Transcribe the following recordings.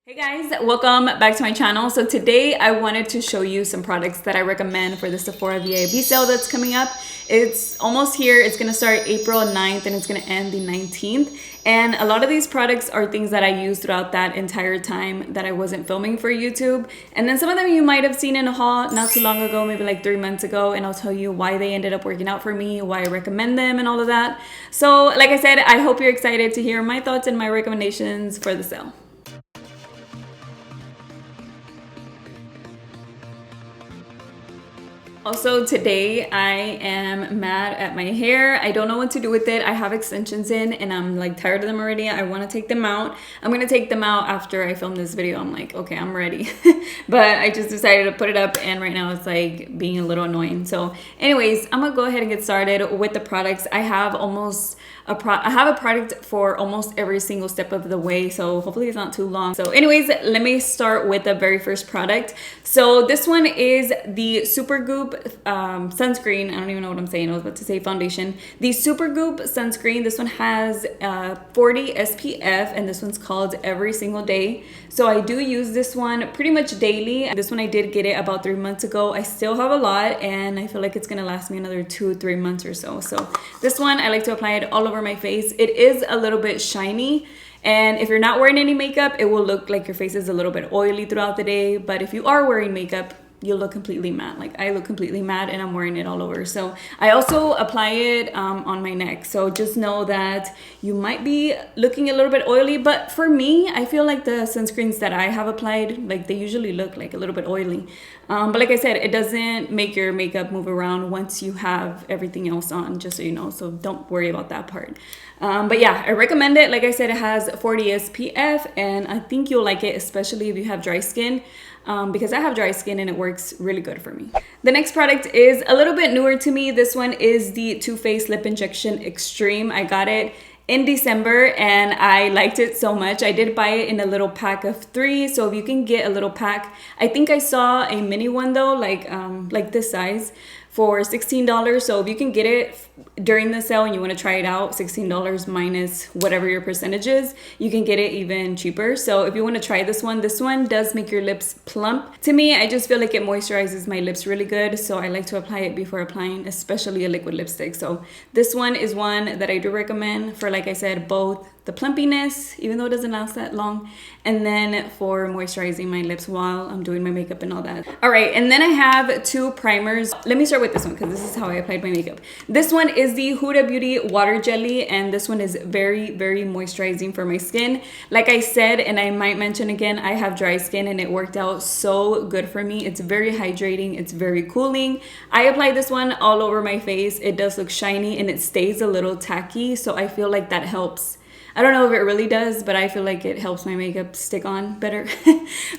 Hey guys, welcome back to my channel. So today I wanted to show you some products that I recommend for the Sephora VIP sale that's coming up. It's almost here. It's gonna start April 9th and it's gonna end the 19th. And a lot of these products are things that I used throughout that entire time that I wasn't filming for YouTube. And then some of them you might have seen in a haul not too long ago, maybe like 3 months ago, and I'll tell you why they ended up working out for me, why I recommend them and all of that. So like I said, I hope you're excited to hear my thoughts and my recommendations for the sale. Also today I am mad at my hair. I don't know what to do with it. I have extensions in and I'm like tired of them already. I want to take them out. I'm gonna take them out after I film this video. I'm like, okay, I'm ready. But I just decided to put it up and right now it's like being a little annoying. So anyways, I'm gonna go ahead and get started with the products. I have a product for almost every single step of the way, so hopefully it's not too long. So anyways, let me start with the very first product. So this one is the Supergoop sunscreen. I don't even know what I'm saying. I was about to say foundation. The Supergoop sunscreen. This one has 40 SPF and this one's called Every Single Day. So I do use this one pretty much daily. This one I did get it about 3 months ago. I still have a lot and I feel like it's gonna last me another 2-3 months or so. So this one I like to apply it all over my face. It is a little bit shiny, and if you're not wearing any makeup, it will look like your face is a little bit oily throughout the day. But if you are wearing makeup, you'll look completely matte. Like I look completely matte and I'm wearing it all over. So I also apply it on my neck. So just know that you might be looking a little bit oily, but for me, I feel like the sunscreens that I have applied, like they usually look like a little bit oily. But like I said, it doesn't make your makeup move around once you have everything else on, just so you know. So don't worry about that part. But yeah, I recommend it. Like I said, it has 40 SPF and I think you'll like it, especially if you have dry skin. Because I have dry skin and it works really good for me. The next product is a little bit newer to me. This one is the Too Faced Lip Injection Extreme. I got it in December and I liked it so much. I did buy it in a little pack of 3, so if you can get a little pack. I think I saw a mini one though, like this size, for $16. So if you can get it during the sale and you want to try it out, $16 minus whatever your percentage is, you can get it even cheaper. So if you want to try this one does make your lips plump. To me, I just feel like it moisturizes my lips really good, so I like to apply it before applying, especially a liquid lipstick. So this one is one that I do recommend for, like I said, both the plumpiness, even though it doesn't last that long, and then for moisturizing my lips while I'm doing my makeup and all that. All right, and then I have 2 primers. Let me start with this one because this is how I applied my makeup. This one is the Huda Beauty Water Jelly, and this one is very, very moisturizing for my skin. Like I said, and I might mention again, I have dry skin and it worked out so good for me. It's very hydrating, it's very cooling. I applied this one all over my face. It does look shiny and it stays a little tacky, so I feel like that helps. I don't know if it really does, but I feel like it helps my makeup stick on better.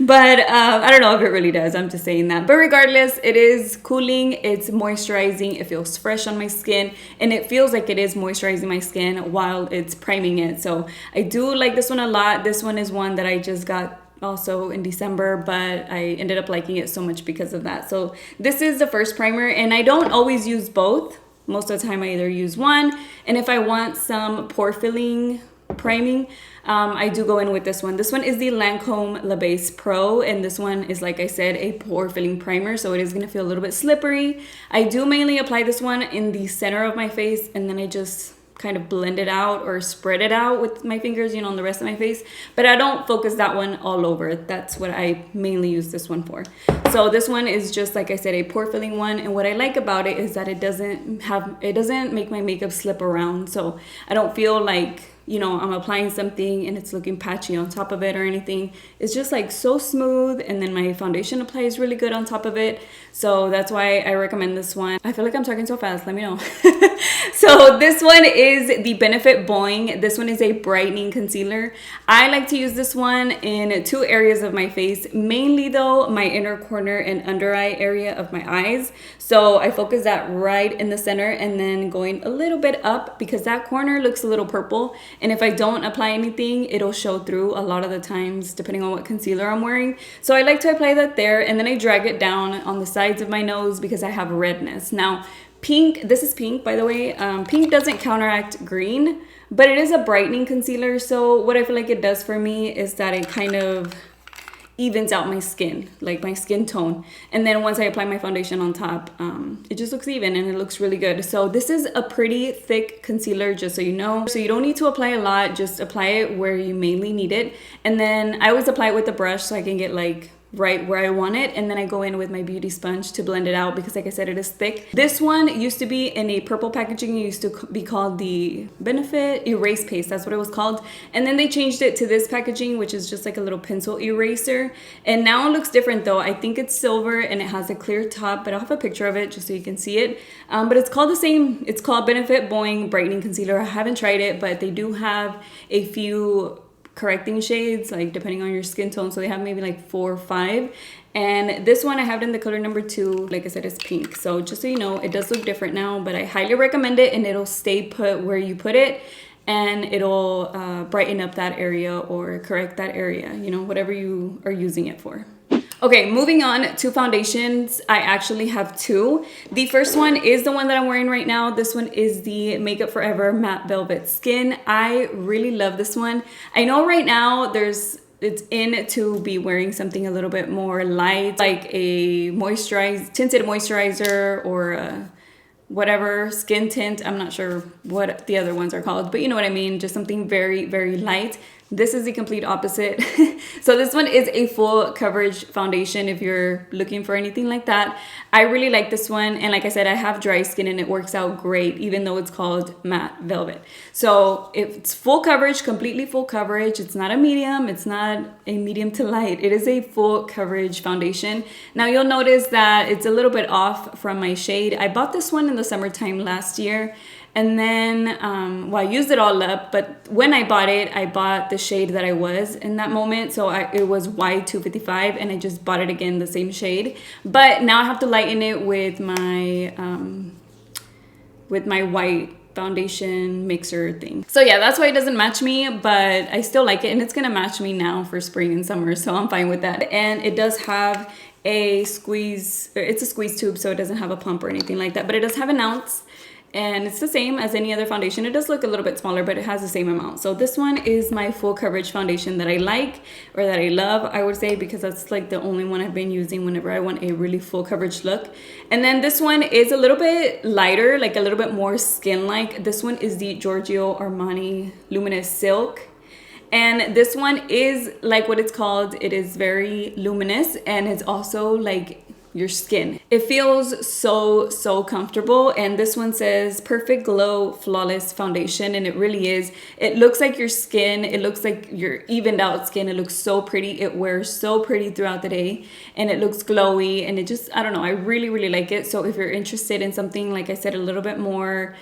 But I don't know if it really does. I'm just saying that. But regardless, it is cooling, it's moisturizing, it feels fresh on my skin, and it feels like it is moisturizing my skin while it's priming it. So I do like this one a lot. This one is one that I just got also in December, but I ended up liking it so much because of that. So this is the first primer, and I don't always use both. Most of the time I either use one, and if I want some pore filling priming, I do go in with this one. This one is the Lancome La Base Pro, and this one is, like I said, a pore filling primer, so it is going to feel a little bit slippery. I do mainly apply this one in the center of my face, and then I just kind of blend it out or spread it out with my fingers, you know, on the rest of my face, but I don't focus that one all over. That's what I mainly use this one for. So this one is just, like I said, a pore filling one, and what I like about it is that it doesn't make my makeup slip around, so I don't feel like, you know, I'm applying something and it's looking patchy on top of it or anything. It's just like so smooth, and then my foundation applies really good on top of it. So that's why I recommend this one. I feel like I'm talking so fast, let me know. So this one is the Benefit Boing. This one is a brightening concealer. I like to use this one in 2 areas of my face, mainly though my inner corner and under eye area of my eyes. So I focus that right in the center and then going a little bit up because that corner looks a little purple. And if I don't apply anything, it'll show through a lot of the times, depending on what concealer I'm wearing. So I like to apply that there, and then I drag it down on the sides of my nose because I have redness. Now, pink, this is pink, by the way. Pink doesn't counteract green, but it is a brightening concealer. So what I feel like it does for me is that it kind of evens out my skin, like my skin tone. And then once I apply my foundation on top, it just looks even and it looks really good. So this is a pretty thick concealer, just so you know. So you don't need to apply a lot, just apply it where you mainly need it. And then I always apply it with a brush so I can get like right where I want it, and then I go in with my beauty sponge to blend it out because like I said, it is thick. This one used to be in a purple packaging. It used to be called the Benefit Erase Paste, that's what it was called, and then they changed it to this packaging, which is just like a little pencil eraser, and now it looks different though. I think it's silver and it has a clear top, but I'll have a picture of it just so you can see it. But it's called the same, it's called Benefit Boing Brightening Concealer. I haven't tried it, but they do have a few correcting shades, like depending on your skin tone, so they have maybe like 4 or 5, and this one I have it in the color number 2. Like I said, it's pink, so just so you know, it does look different now, but I highly recommend it, and it'll stay put where you put it, and it'll brighten up that area or correct that area, you know, whatever you are using it for. Okay, moving on to foundations. I actually have 2. The first one is the one that I'm wearing right now. This one is the Makeup Forever Matte Velvet Skin. I really love this one. I know right now it's in to be wearing something a little bit more light, like a tinted moisturizer or a whatever skin tint. I'm not sure what the other ones are called, but you know what I mean, just something very, very light. This is the complete opposite. So this one is a full coverage foundation if you're looking for anything like that. I really like this one, and like I said, I have dry skin and it works out great even though it's called matte velvet. So it's full coverage, completely full coverage. It's not a medium, it's not a medium to light. It is a full coverage foundation. Now you'll notice that it's a little bit off from my shade. I bought this one in the summertime last year, and then, well, I used it all up, but when I bought the shade that I was in that moment. So it was Y255, and I just bought it again, the same shade. But now I have to lighten it with my white foundation mixer thing. So yeah, that's why it doesn't match me, but I still like it, and it's gonna match me now for spring and summer, so I'm fine with that. And it does have a squeeze, it's a squeeze tube, so it doesn't have a pump or anything like that, but it does have an ounce. And it's the same as any other foundation. It does look a little bit smaller, but it has the same amount. So this one is my full coverage foundation that I like, or that I love, I would say, because that's like the only one I've been using whenever I want a really full coverage look. And then this one is a little bit lighter, like a little bit more skin-like. This one is the Giorgio Armani Luminous Silk. And this one is like what it's called. It is very luminous, and it's also like your skin. It feels so comfortable, and this one says perfect glow flawless foundation, and it really is. It looks like your skin, it looks like your evened out skin. It looks so pretty, it wears so pretty throughout the day, and it looks glowy, and it just, I don't know, I really like it. So if you're interested in something, like I said, a little bit more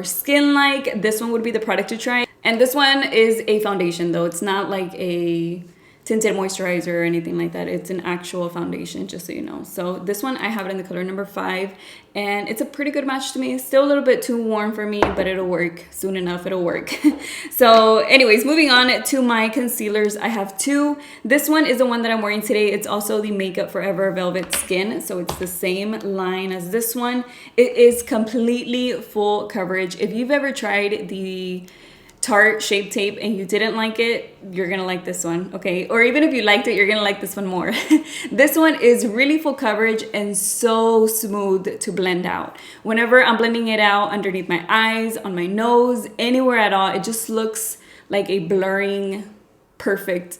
skin-like, this one would be the product to try. And this one is a foundation though, it's not like a tinted moisturizer or anything like that. It's an actual foundation, just so you know. So this one, I have it in the color number 5, and it's a pretty good match to me. Still a little bit too warm for me, but it'll work. Soon enough, it'll work. So anyways, moving on to my concealers. I have 2. This one is the one that I'm wearing today. It's also the Makeup Forever Velvet Skin, so it's the same line as this one. It is completely full coverage. If you've ever tried the Tarte Shape Tape and you didn't like it, you're gonna like this one, okay? Or even if you liked it, you're gonna like this one more. This one is really full coverage and so smooth to blend out. Whenever I'm blending it out underneath my eyes, on my nose, anywhere at all, it just looks like a blurring, perfect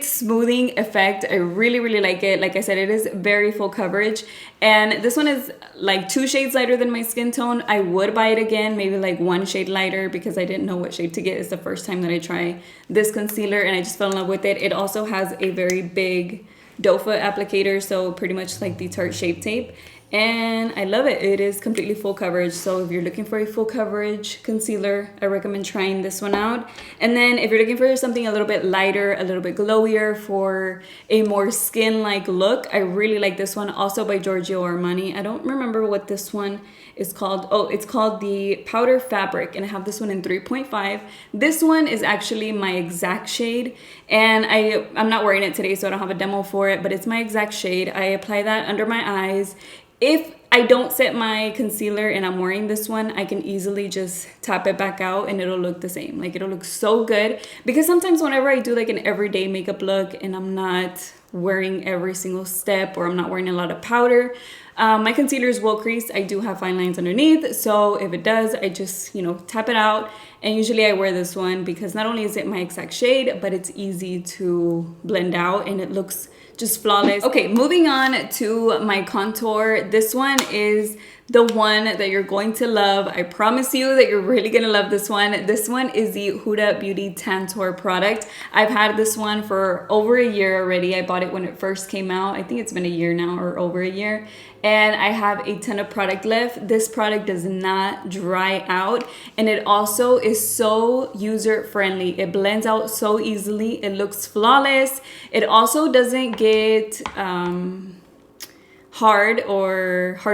smoothing effect. I really like it. Like I said, it is very full coverage, and this one is like 2 shades lighter than my skin tone. I would buy it again, maybe like 1 shade lighter, because I didn't know what shade to get. It's the first time that I try this concealer, and I just fell in love with it. It also has a very big doe foot applicator, so pretty much like the Tarte Shape Tape, and I love it. It is completely full coverage, so if you're looking for a full coverage concealer, I recommend trying this one out. And then if you're looking for something a little bit lighter, a little bit glowier, for a more skin-like look, I really like this one, also by Giorgio Armani. I don't remember what this one is called. Oh, it's called the Powder Fabric, and I have this one in 3.5. This one is actually my exact shade, and I'm not wearing it today, so I don't have a demo for it, but it's my exact shade. I apply that under my eyes. If I don't set my concealer and I'm wearing this one, I can easily just tap it back out and it'll look the same. Like, it'll look so good, because sometimes whenever I do like an everyday makeup look and I'm not wearing every single step, or I'm not wearing a lot of powder, my concealers will crease. I do have fine lines underneath, so if it does, I just, you know, tap it out. And usually I wear this one because not only is it my exact shade, but it's easy to blend out and it looks just flawless. Okay, moving on to my contour. This one is the one that you're going to love. I promise you that you're really gonna love this one. This one is the Huda Beauty Tantour product. I've had this one for over a year already. I bought it when it first came out. I think it's been a year now, or over a year. And I have a ton of product left. This product does not dry out, and it also is so user friendly. It blends out so easily. It looks flawless. It also doesn't get hard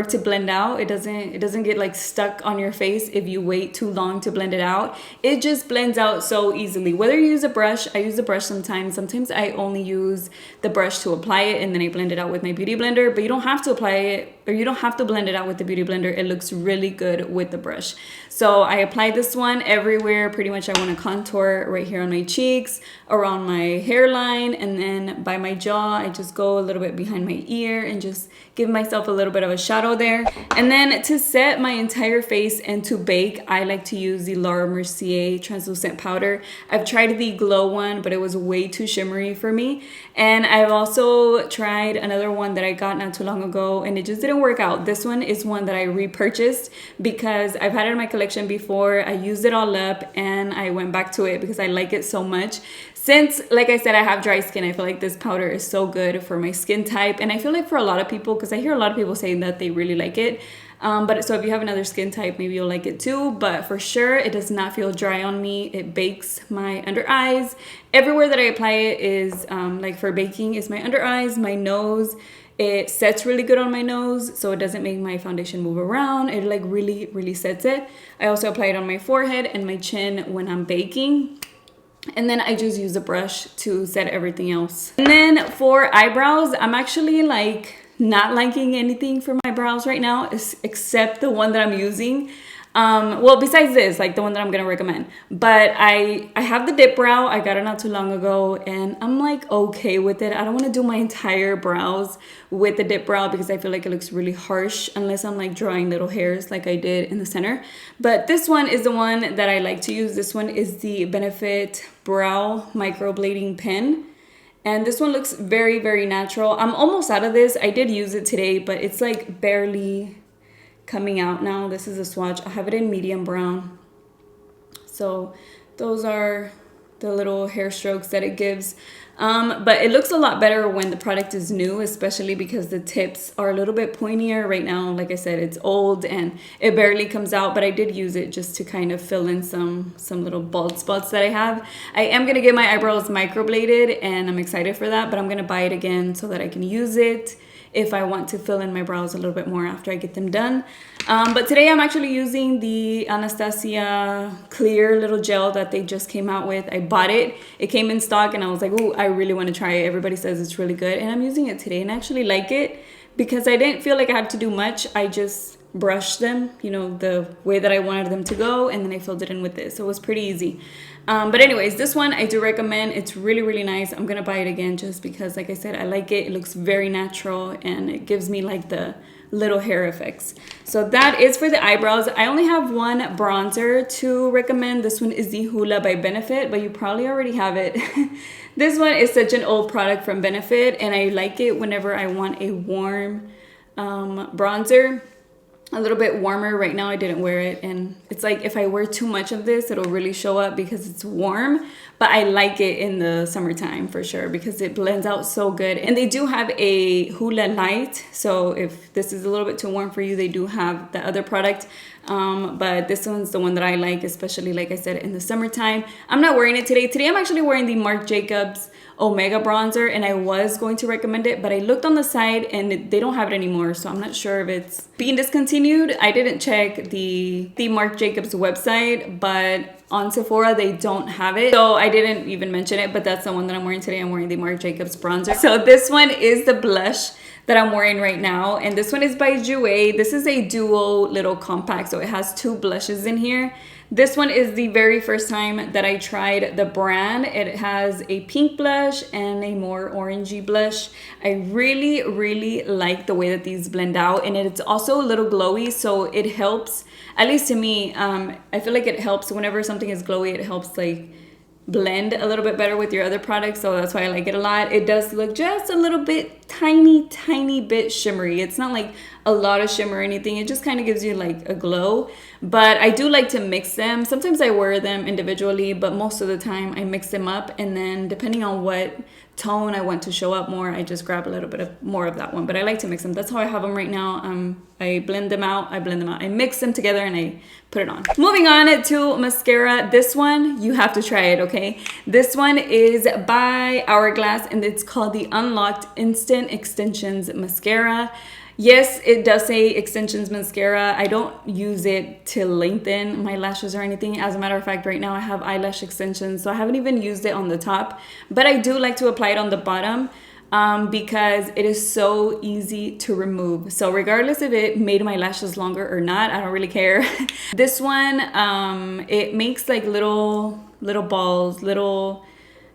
to blend out. It doesn't get like stuck on your face if you wait too long to blend it out. It just blends out so easily. Whether you use a brush, I use the brush sometimes I only use the brush to apply it, and then I blend it out with my beauty blender. But you don't have to apply it, or you don't have to blend it out with the beauty blender. It looks really good with the brush. So I apply this one everywhere. Pretty much I want to contour right here on my cheeks, around my hairline, and then by my jaw. I just go a little bit behind my ear and just give myself a little bit of a shadow there. And then to set my entire face and to bake, I like to use the Laura Mercier translucent powder. I've tried the glow one, but it was way too shimmery for me. And I've also tried another one that I got not too long ago, and it just didn't work out. This one is one that I repurchased because I've had it in my collection before. I used it all up and I went back to it because I like it so much. Since, like I said, I have dry skin, I feel like this powder is so good for my skin type. And I feel like for a lot of people, because I hear a lot of people saying that they really like it. But so if you have another skin type, maybe you'll like it too. But for sure, it does not feel dry on me. It bakes my under eyes. Everywhere that I apply it is, like for baking, is my under eyes, my nose. It sets really good on my nose, so it doesn't make my foundation move around. It like really, really sets it. I also apply it on my forehead and my chin when I'm baking. And then I just use a brush to set everything else. And then for eyebrows, I'm actually like not liking anything for my brows right now, except the one that I'm using. Well, besides this, like the one that I'm gonna recommend. But I have the dip brow. I got it not too long ago, and I'm like okay with it. I don't want to do my entire brows with the dip brow because I feel like it looks really harsh unless I'm like drawing little hairs like I did in the center. But this one is the one that I like to use. This one is the Benefit Brow Microblading Pen. And this one looks very, very natural. I'm almost out of this. I did use it today, but it's like barely coming out now. This is a swatch. I have it in medium brown. So those are the little hair strokes that it gives. But it looks a lot better when the product is new, especially because the tips are a little bit pointier right now. Like I said, it's old and it barely comes out, but I did use it just to kind of fill in some little bald spots that I have. I am gonna get my eyebrows microbladed and I'm excited for that, but I'm gonna buy it again so that I can use it if I want to fill in my brows a little bit more after I get them done. But today I'm actually using the Anastasia clear little gel that they just came out with. I bought it. It came in stock and I was like, ooh, I really want to try it. Everybody says it's really good. And I'm using it today and I actually like it because I didn't feel like I had to do much. I just brushed them, you know, the way that I wanted them to go, and then I filled it in with this. So it was pretty easy. But anyways, this one I do recommend. It's really, really nice. I'm gonna buy it again just because, like I said, I like it. It looks very natural and it gives me like the little hair effects. So that is for the eyebrows. I only have one bronzer to recommend. This one is the Hoola by Benefit, but you probably already have it. This one is such an old product from Benefit and I like it whenever I want a warm bronzer. A little bit warmer. Right now I didn't wear it and it's like if I wear too much of this it'll really show up because it's warm, but I like it in the summertime for sure because it blends out so good. And they do have a Hoola Light, so if this is a little bit too warm for you, they do have the other product. But this one's the one that I like, especially like I said in the summertime. I'm not wearing it today. Today I'm actually wearing the Marc Jacobs Omega bronzer and I was going to recommend it, but I looked on the side and they don't have it anymore, so I'm not sure if it's being discontinued. I didn't check the Marc Jacobs website, but on Sephora they don't have it, so I didn't even mention it, but that's the one that I'm wearing today. I'm wearing the Marc Jacobs bronzer. So this one is the blush that I'm wearing right now, and this one is by Jouer. This is a duo little compact, so it has 2 blushes in here. This one is the very first time that I tried the brand. It has a pink blush and a more orangey blush. I really like the way that these blend out, and it's also a little glowy, so it helps, at least to me. I feel like it helps whenever something is glowy. It helps like blend a little bit better with your other products, so that's why I like it a lot. It does look just a little bit tiny bit shimmery. It's not like a lot of shimmer or anything. It just kind of gives you like a glow, but I do like to mix them. Sometimes I wear them individually, but most of the time I mix them up, and then depending on what tone I want to show up more, I just grab a little bit of more of that one. But I like to mix them. That's how I have them right now. I blend them out, I mix them together, and I put it on. Moving on to mascara. This one, you have to try it, okay? This one is by Hourglass, and it's called the Unlocked Instant Extensions Mascara. Yes, it does say extensions mascara. I don't use it to lengthen my lashes or anything. As a matter of fact, right now I have eyelash extensions, so I haven't even used it on the top, but I do like to apply it on the bottom because it is so easy to remove. So regardless if it made my lashes longer or not, I don't really care. This one, it makes like little balls,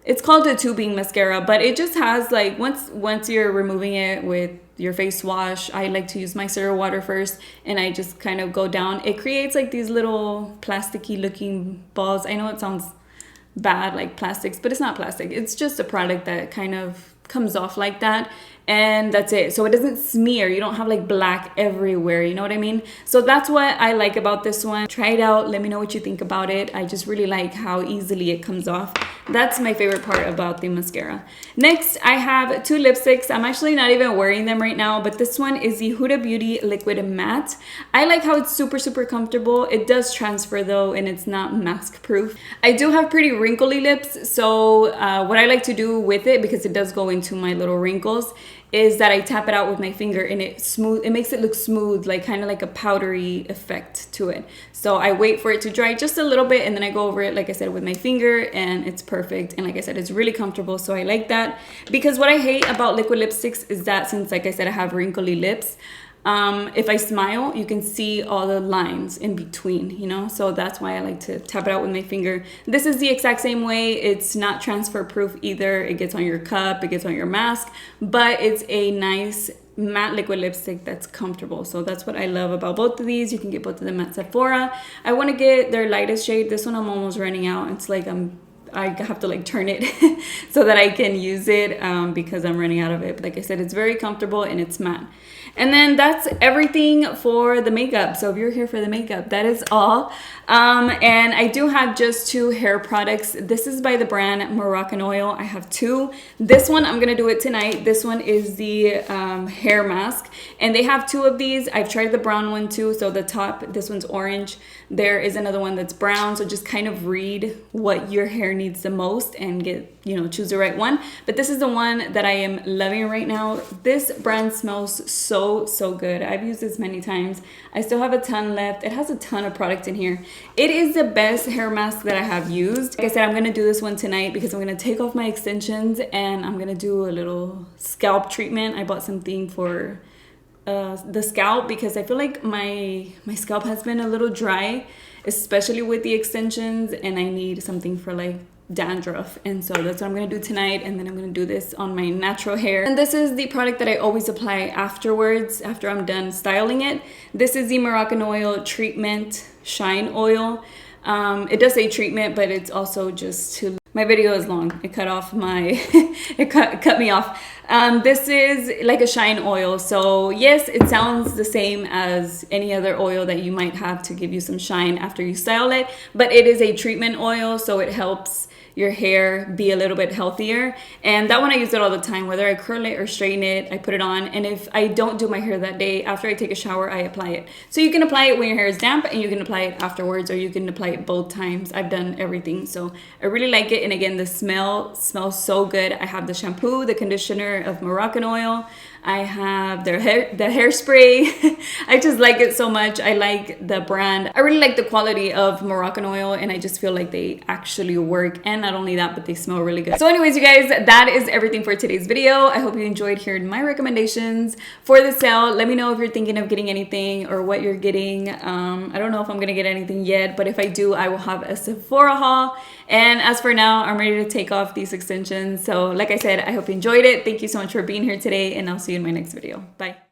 it's called a tubing mascara, but it just has like, once you're removing it with your face wash, I like to use micellar water first, and I just kind of go down. It creates like these little plasticky looking balls. I know it sounds bad, like plastics, but it's not plastic. It's just a product that kind of comes off like that, and that's it. So it doesn't smear. You don't have like black everywhere, you know what I mean? So that's what I like about this one. Try it out, let me know what you think about it. I just really like how easily it comes off. That's my favorite part about the mascara. Next, I have 2 lipsticks. I'm actually not even wearing them right now, but this one is the Huda Beauty Liquid Matte. I like how it's super comfortable. It does transfer though, and it's not mask proof. I do have pretty wrinkly lips, so what I like to do with it, because it does go into my little wrinkles, is that I tap it out with my finger, and it makes it look smooth, like kind of like a powdery effect to it. So I wait for it to dry just a little bit, and then I go over it, like I said, with my finger, and it's perfect. And like I said, it's really comfortable, so I like that. Because what I hate about liquid lipsticks is that, since like I said, I have wrinkly lips, if I smile, you can see all the lines in between, you know? So that's why I like to tap it out with my finger. This is the exact same way. It's not transfer proof either. It gets on your cup, it gets on your mask, but it's a nice matte liquid lipstick that's comfortable. So that's what I love about both of these. You can get both of them at Sephora. I want to get their lightest shade. This one I'm almost running out. It's like I have to like turn it so that I can use it because I'm running out of it. But like I said, it's very comfortable and it's matte. And then that's everything for the makeup. So if you're here for the makeup, that is all. And I do have just 2 hair products. This is by the brand Moroccan Oil. I have 2. This one, I'm gonna do it tonight. This one is the hair mask, and they have 2 of these. I've tried the brown one too. So the top, this one's orange. There is another one that's brown. So just kind of read what your hair needs the most and choose the right one. But this is the one that I am loving right now. This brand smells so good. I've used this many times. I still have a ton left. It has a ton of product in here. It is the best hair mask that I have used. Like I said, I'm gonna do this one tonight because I'm gonna take off my extensions and I'm gonna do a little scalp treatment. I bought something for the scalp because I feel like my scalp has been a little dry, especially with the extensions, and I need something for like dandruff. And so that's what I'm gonna do tonight, and then I'm gonna do this on my natural hair. And this is the product that I always apply afterwards, after I'm done styling it. This is the Moroccan Oil Treatment Shine Oil. It does say treatment, but it's also just to... My video is long. It cut off my... it cut me off. This is like a shine oil. So yes, it sounds the same as any other oil that you might have to give you some shine after you style it, but it is a treatment oil, so it helps your hair be a little bit healthier. And that one I use it all the time, whether I curl it or straighten it, I put it on. And if I don't do my hair that day, after I take a shower, I apply it. So you can apply it when your hair is damp, and you can apply it afterwards, or you can apply it both times. I've done everything. So I really like it. And again, the smell smells so good. I have the shampoo, the conditioner of Moroccan oil. I have the hairspray. I just like it so much. I like the brand. I really like the quality of Moroccan oil, and I just feel like they actually work. And not only that, but they smell really good. So anyways, you guys, that is everything for today's video. I hope you enjoyed hearing my recommendations for the sale. Let me know if you're thinking of getting anything or what you're getting. I don't know if I'm gonna get anything yet, but if I do, I will have a Sephora haul. And as for now, I'm ready to take off these extensions. So like I said, I hope you enjoyed it. Thank you so much for being here today, and I'll see you in my next video. Bye.